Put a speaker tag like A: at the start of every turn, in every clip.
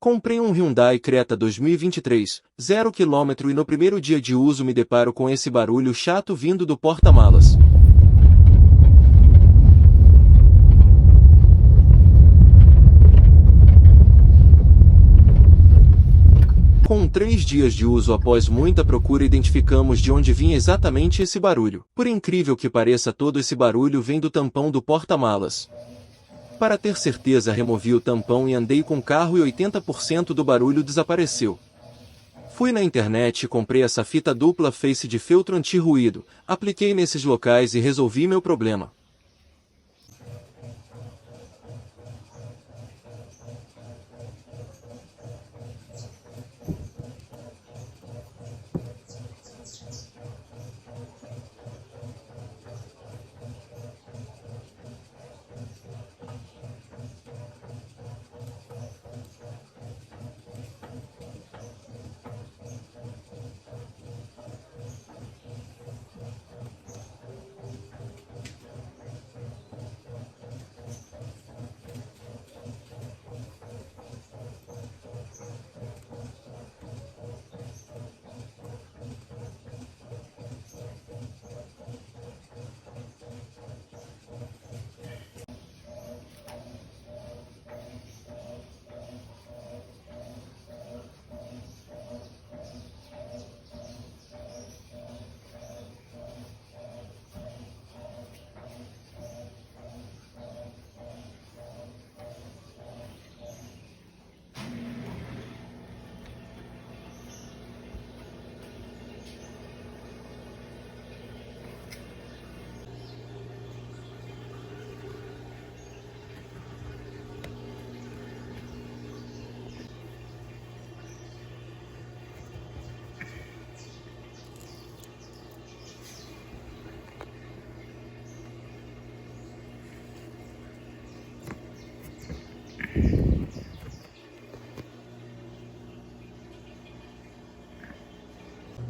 A: Comprei um Hyundai Creta 2023, 0 km, e no primeiro dia de uso me deparo com esse barulho chato vindo do porta-malas. Com 3 dias de uso após muita procura identificamos de onde vinha exatamente esse barulho. Por incrível que pareça, todo esse barulho vem do tampão do porta-malas. Para ter certeza, removi o tampão e andei com o carro e 80% do barulho desapareceu. Fui na internet e comprei essa fita dupla face de feltro anti-ruído, apliquei nesses locais e resolvi meu problema.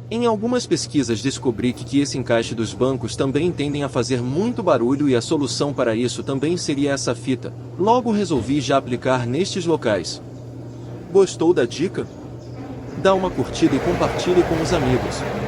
A: Em algumas pesquisas descobri que esse encaixe dos bancos também tendem a fazer muito barulho e a solução para isso também seria essa fita. Logo resolvi já aplicar nestes locais. Gostou da dica? Dá uma curtida e compartilhe com os amigos.